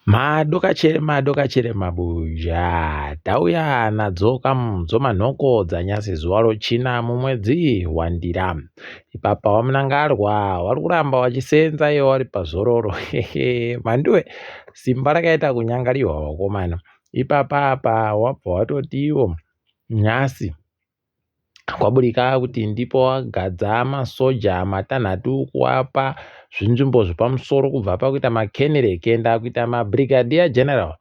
Madokachere mabuja tauya nadzo manhoko dzanyasi zuva rochina mumwedzi wandira. Ipapa wamunangarwa wari kuramba wachisenza iwo wari pazororo. Manduwe simba rakaita kunyangariwa wakomana. Ipapa apa wabva watotiwo nyasi kwaburika kuti ndipo wagadza masoja matanhatu kuapa zvinzvimbo zvepamusoro kubva pakuita makenere kuenda kuita mabrigadier general.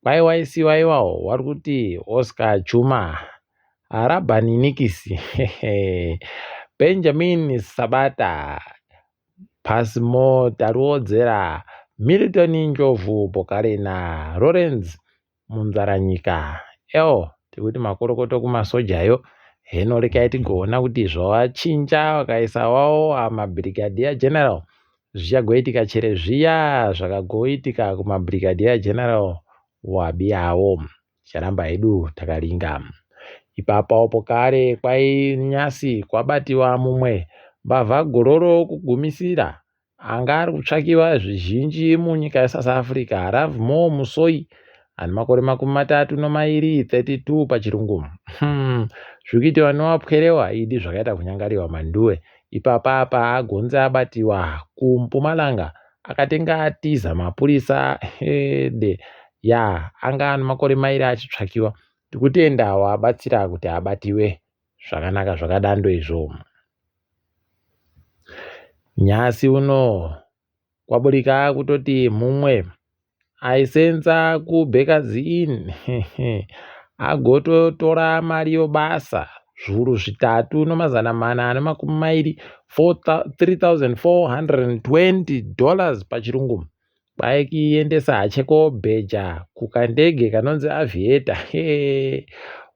Kwai waisiwa iwawo wari kuti Oscar Chuma, Rabani Nikisi, Benjamin Sabata, Pasmo Taruodzera, Milton Njovu Pokarena, Lawrence Munzaranyika. Tikuti makorokoto kumasojayo heno rekai tigoona kuti zvawachinja wakaisa wawo amabrigadier general zvichagoitika chere zviya zvakagoitika kumabrigadier general wabiyawo. Ticharamba hedu takaringa. Ipapawo pokare kwai nyasi kwabatiwa mumwe mbavha gororo kugumisira anga ari kutsvakiwa zvizhinji munyika yeSouth Africa. Ravmo Musoi ane makore 32 pachirungu. Zvikuti vanowapwerewa idi zvakaita kunyangariwa manduwe. Ipapa apa agonze abatiwa kuMpumalanga akatenga atiza mapurisa anga ane makore mairi achitsvakiwa. Tikutenda wabatsira kuti abatiwe zvakanaka zvakadando izvo. Nyasi uno kwaburika kutoti mumwe aisenza kuBakers Inn agototora mari yobasa zviuru 3,420 $3,420 pachirungu. Kwaikiendesa hacheko bheja kukandege kanonzi Aviator.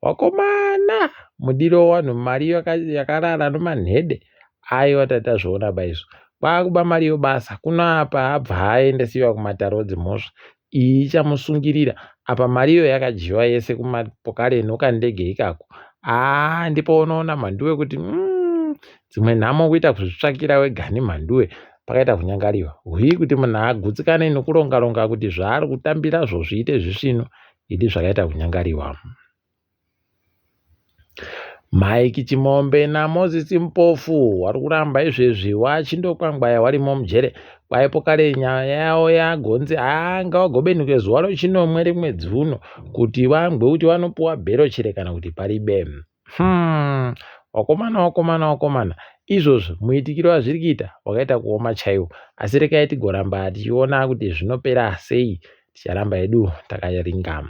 Wakomana mudiro wanhu mari yakarara nomanhede. Aiwa tatazvoona baizvo. Kwakuba mari yobasa kunapa abva aendesiwa kumatarodzi mhosva. Iyi ichamusungirira apa mariyo yakadyiwa yese kumapokare nokandege ikako. Ndipo unoona mhanduwe kuti dzimwe nhamo kuita kuzvitsvakira wega nemhanduwe pakaita kunyangariwa. Kuti munhu agutsikane nokuronga kuti zvaari kutambirazvo zviite zvisvino idi zvakaita kunyangariwa. Mike Chimombe naMoses Mpofu wari kuramba izvezvi wachindokwangwaya warimo mujere. Kwaipokare nyaya yawo yagonze ngavagobenuke zuva rochinomwe remwedzi uno kuti vangwe kuti vanopuwa bhero chere kana kuti paribe. Wakomana izvozvo muitikiro wazviri kuita wakaita kuoma chaiwo. Asi rekai tigoramba tichiona kuti zvinopera sei. Ticharamba hedu takaringa.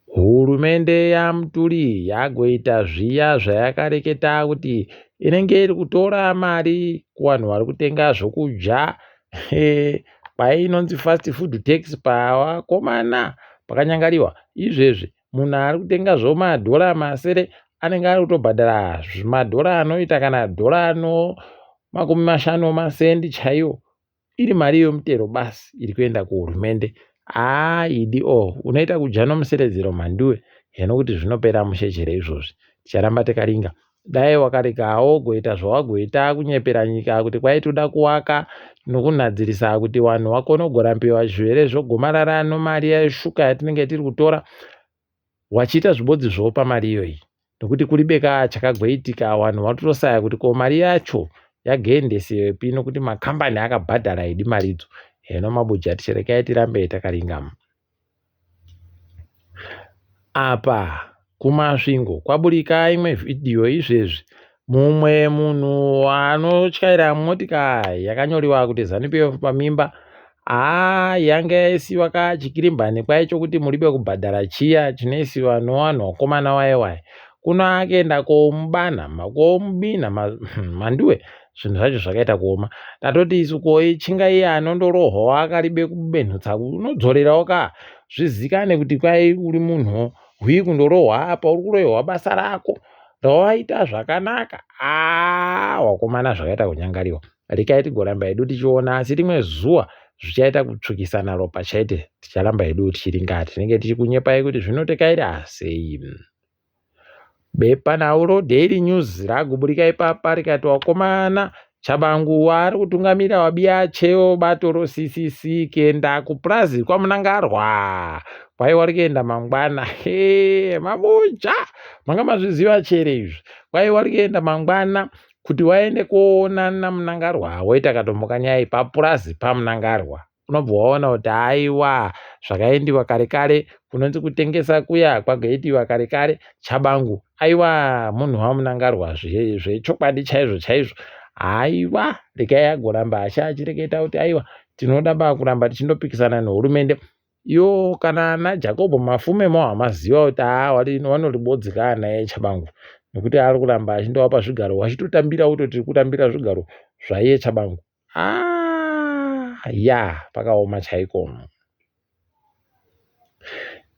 Hurumende yaMuturi yagoita zviya zvayakareketa kuti inenge iri kutora mari kuvanhu vari kutenga zvokudya. Painonzi fast food tax pavakomana pakanyangariwa. Izvezvi munhu ari kutenga zvomadhora masere anenge ari kutobhadhara zvimadhora anoita kana dhora ano 50 masendi chaiwo. Iri mari yomutero basi iri kuenda kuhurumende. Idi unoita kudya nomuseredzero mhanduwe. Heno kuti zvinopera mushechere izvozvi. Ticharamba takaringa. Dai wakarekawo goita zvawagoita kunyepera nyika kuti kwaitoda kuwaka nokunadzirisa kuti vanhu vakone kugorambiwa zvirwere zvogomarara nomari yeshuka yatinenge tiri kutora. Wachiita zvibodzi zvopa mari iyoyi. Nokuti kuribeka chakagoitika vanhu vatotosaya kuti ko mari yacho yagendesepi nokuti makambani akabhadhara idi maridzo. Heno mabuja ticherekai tirambe takaringa. Apa kumasvingo kwaburika imwe vhidhiyo izvezvi. Mumwe munhu anotyaira motikari yakanyoriwa kuti ZANU-PF pamimba. Yanga yaisiwa kachikirimbani kwaicho kuti muribe kubhadhara chiya chinoisiwa nevanhu wakomana waiwai. Kuno akaenda komubina manduwe. Zvinhu zvacho zvakaita kuoma. Tatoti isu koichinga iye anondorohwa akaribe kubenhutsa unodzorerawo zvizikanwe kuti kwai uri munhu uri kundorohwa apa uri kurohwa basa rako rawaita zvakanaka. Wakomana zvakaita kunyangariwa. Rekai tigoramba hedu tichiona asi rimwe zuva zvichaita kutsvukisana ropa chaite. Ticharamba hedu tichiringa tinenge tichikunyepai kuti zvinotekaira sei. Bepa nauro Daily News raguburika ipapa rikati wakomana Chabangu ari kutungamira wabia cheo bato roCCC kuenda kupurazi kwaMunangarwa kwai wari kuenda mangwana. Mabuja manga mazviziva chere izvi. Kwai wari kuenda mangwana kuti waende koonana Munangarwa woita katomboka nyai papurazi paMunangarwa. Unobva waona kuti aiwa zvakaendiwa kare kare kunonzi kutengesa kuya kwagoitiwa kare kare. Chabangu aiwa munhu waMunangarwa zvechokwadi chaizvo chaizvo. Aiwa rekai agoramba achireketa kuti aiwa tinoda kuramba tichindopikisana nehurumende. Kana ana Jacob Mafume hamaziva kuti wanoribodzika ana eChabangu nekuti ari kuramba achindovapa zvigaro wachitotambira tiri kutambira zvigaro zvaiye Chabangu. Pakaoma chaiko.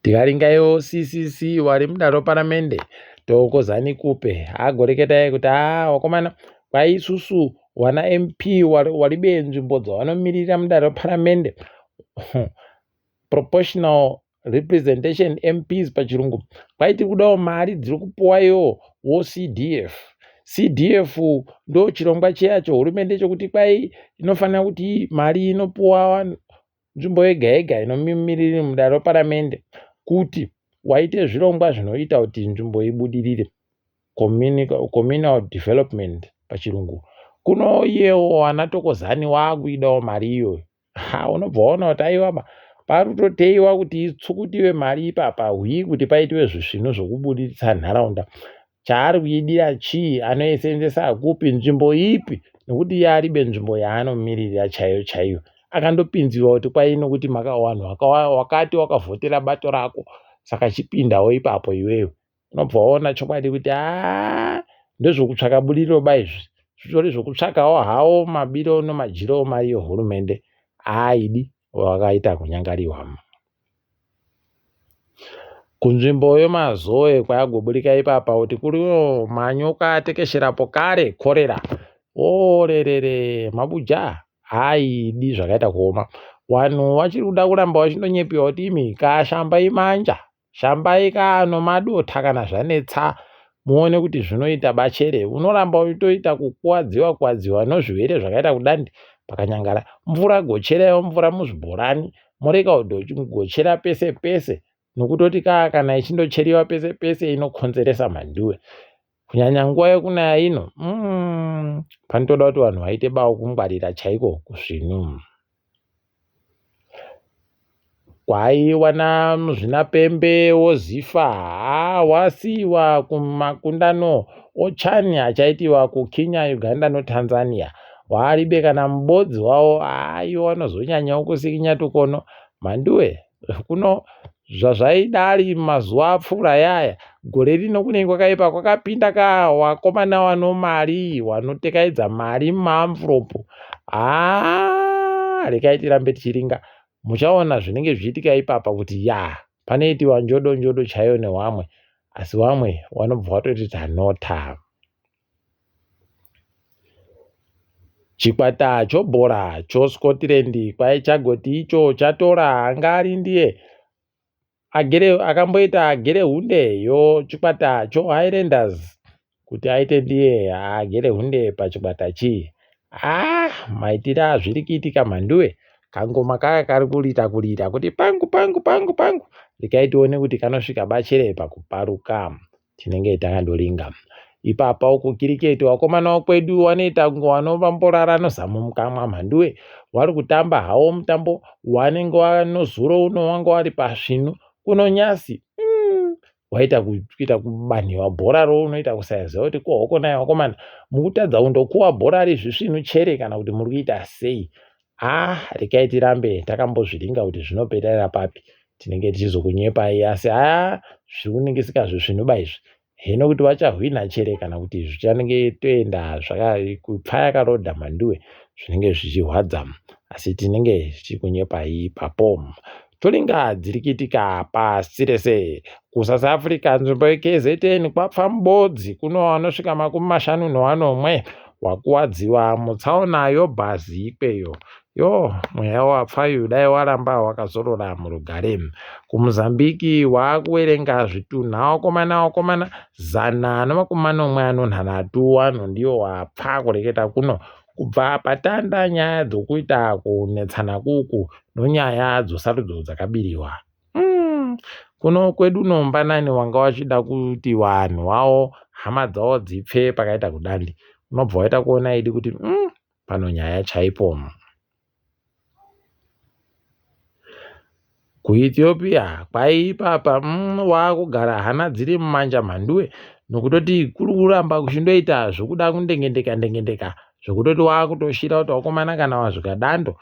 Tikaringayo CCC wari mudare paramende Thokozani Kupe agoreketa kuti wakomana kwai isusu wana MP wari benzvimbo dzavanomirira mudare paramende proportional representation MPs pachirungu, kwaiti kudawo mari dziri kupuwayo CDF ndo chirongwa chacho hurumende chokuti kwai inofanira kuti mari inopuwa nzvimbo yega yega inomimirira mudare paramende kuti waite zvirongwa zvinoita kuti nzvimbo ibudirire, communal development pachirungu. Kuno iyewo ana Thokozani waakuidawo mari iyoyo. Unobva waona kuti aiwa parutoteiwa kuti itsukutiwe mari ipapa kuti paitiwe zvisvino zvokubudiritsa nharaunda. Chaari kuidira chii, anoisenzesa kupi, nzvimbo ipi, nekuti yaribe nzvimbo yaanomiririra chaiyo chaiyo. Akandopinziwa kuti kwai nokuti vanhu wakati wakavhotera bato rako saka chipindawo ipapo iwewe. Unobva waona chokwadi kuti ndezvokutsvaka budiriro izvi. Zvitori zvokutsvakawo hawo mabiro nomajiro mari yehurumende aidi wakaita kunyangariwa. Kunzvimbo yeMazoe kwagoburika ipapa kuti kuriwo manyoka atekesherapo kare korera. Mabuja haidi zvakaita kuoma. Vanhu vachiri kuda kuramba vachindonyepiwa kuti imi kashambai manja, shambai nomadota kana zvanetsa muone kuti zvinoita bachere. Unoramba uchitoita kukuwadziwa nozvirwere zvakaita kudandi pakanyangara. Mvura gocherewo mvura muzvibhorani, mureka kugochera pese pese nokutoti kana ichindocheriwa pese pese inokonzeresa manduwe. Kunyanya nguva yekunaya ino panotoda kuti vanhu vaite bawo kungwarira chaiko kuzvinu. Kwaiwana muzvinapembe wozifa wasiiwa kumakundano ochani achaitiwa kuKenya, Uganda noTanzania. Waribe kana mubodzi wawo wanozonyanyawo kusikinya tukono manduwe. Kuno zvazvaidari mazuva apfuura yaya, gore rino kunenge kwakaipa kwakapinda wakomana wano mari wanotekaidza mari mumaamvuropu. Rekai tirambe tichiringa, muchaona zvinenge zvichiitika ipapa kuti panoitiwa njodo chaiyo newamwe, asi vamwe vanobva vatoti tanota. Chikwata chobhora choScotland kwai chagoti icho chatora hangari ndiye akamboita agere hunde chikwata choHighlanders kuti aite ndiye agere hunde pachikwata chii. Maitire azviri kuitika manduwe. Kangoma kaya kari kurita kuti pangu rekai tione kuti kanosvika bachere pakuparuka. Tinenge takandoringa ipapa uku kiriketi wakomana wakwedu wanoita vanomborara nozamukamwa manduwe. Wari kutamba hawo mutambo wanenge wanozuro uno wanga wari pasvinu kuno nyasi. Waita kuita kubanhiwa bhora unoita kusaziva kuti kohoko naye wakomana mukutadza kundokuwa bhora rezvisvinu chere kana kuti muri kuita sei. Rekai tirambe takambozviringa kuti zvinoperera papi. Tinenge tichizokunyepai asi zviri kuningisika zvisvinuba izvi hino kuti vachahwina chere kana kuti zvichanenge toenda kupfa yakarodha manduwe, zvinenge zvichirwadza, asi tinenge tichikunyepai ipapo. Toringa dziri kuitika pasi rese. KuSouth Africa nzvimbo yeKZN kwapfa mubodzi kuno vanosvika 51 wakuwadziwa mutsaona yobhazi ikweyo. Mweya wapfayo dai waramba wakazorora murugare. KuMozambiki wakuverenga zvitunha wakomana 193 vanhu ndiwo wapfa kureketa kuno Kubva patanda nyaya dzokuita kunetsana kuku nonyaya dzosarudzo dzakabiriwa. Kuno kwedu nombanani wanga wachida kuti vanhu wavo hama dzavo dzipfe pakaita kudandi. Unobva waita kuona idi kuti pano nyaya chaipo. KuEthiopia kwai ipapa wakugara hana dziri mumanja mhanduwe nokutoti kuri kuramba kuchindoita zvokuda kundengendeka zvokutoti wakutoshira kuti wakomana kana wasvika dando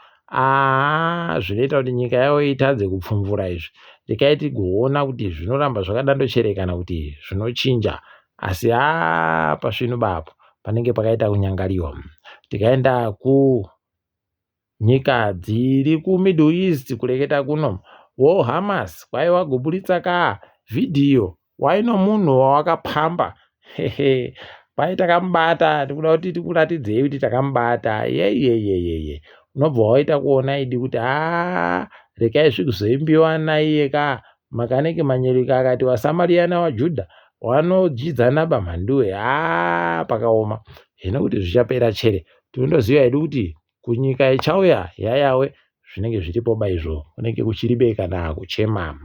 zvinoita kuti nyika yavo itadze kupfumvura izvi. Tikaiti kuona kuti zvinoramba zvakadandocherekana kuti zvinochinja asi pasvino bapo panenge pakaita kunyangariwa. Tikaenda kunyika dziri kuMiddle East kureketa kuno Hamas kwai wagoburitsa vhidhiyo waino munhu wawakapamba kwai takamubata tikuda kuti tikuratidzei kuti takamubata yeyeyeye. Unobva waita kuona idi kuti rekai zvikuzoimbiwa naiye makanike manyereka akati waSamaria waJudha wanojidzana pamhanduwe pakaoma. Hino kuti zvichapera chere tinondoziva hedu kuti kunyika ichauya yayawe zvinenge zviripo izvo kunenge kuchiribe kana kuchema.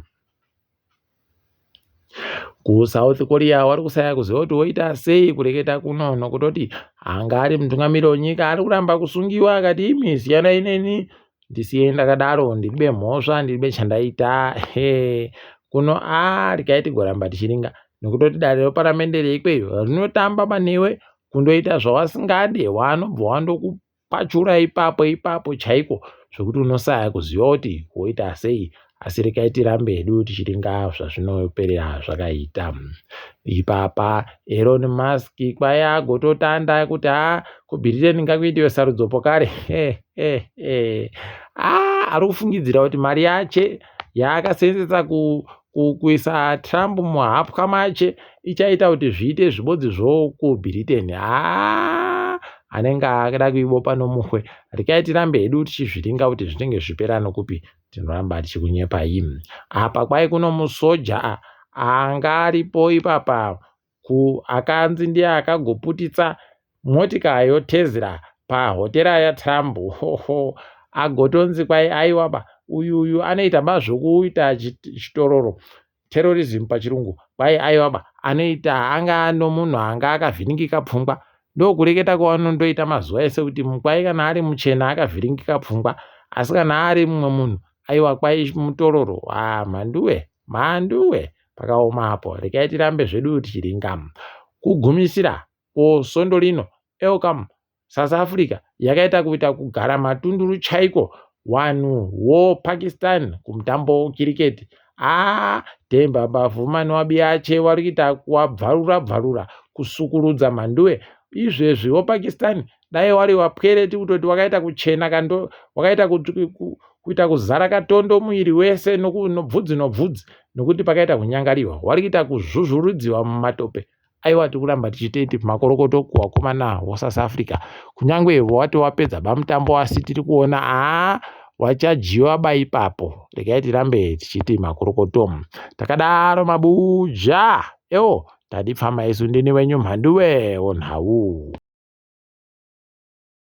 KuSouth Korea wari kusaya kuziva kuti woita sei kureketa kuno nokutoti anga ari mutungamiriri wenyika ari kuramba kusungiwa akati siyana ineni ndisiye ndakadaro ndiribe mhosva ndiribe chandaita kuno rikaiti goramba tichiringa nokutoti dare reparamende reikweyo rinotamba panewe kundoita zvawasingade wanobva wandokupachura ipapo chaiko zvokuti unosaya kuziva kuti woita sei. Asi rekai tirambe hedu tichiringa zvazvinoperera zvakaita. Ipapa Elon Musk kwai agototanda kuti kuBritain ngakuitiwe sarudzopo kare ari kufungidzira kuti mari yache yaakasenzesa kuisa Trump muhapwa mache ichaita kuti zviite zvibodzizvo kuBritain. Anenge akada kuibopa nomuhwe. Rekai tirambe hedu tichizviringa kuti zvinenge zvipera nokupi. Tinoramba tichikunyepai. Apa kwai kuno musoja anga aripo ipapa akanzi ndiye akagoputitsa motikari Tesla pahotera yaTrump agotonzi kwai aiwaba uyu anoita zvokuita chitororo terrorism pachirungu kwai aiwaba anoita anga ano munhu anga akavhiringika pfungwa ndokureketa kwaanondoita mazuva ese kuti kwai kana ari muchena akavhiringika pfungwa asi kana ari mumwe munhu aiwa kwai mutororo. Mhanduwe pakaoma apo. Rekai tirambe zvedu tichiringa. Kugumisira svondo rino EUCAM South Africa yakaita kuita kugara matunduru chaiko wanhu woPakistan kumutambo kiriketi. Demba bavhumani wabiache wari kuita kuwabvarura kusukurudza mhanduwe. Izvezvi woPakistan dai wari wapwereti kutoti wakaita kuchena wakaita kuita kuzara katondo muiri wese nobvudzi nokuti pakaita kunyangariwa wari kuita kuzvuzvurudziwa mumatope. Aiwa tikuramba tichiteti makorokoto kuwakomana waSouth Africa kunyangwe wati wapedza bamutambo asi tiri kuona wachajiwa ipapo. Rekai tirambe tichiti makorokoto. Takadaro mabuja tadipfama isu ndini wenyu mhanduwe onhau.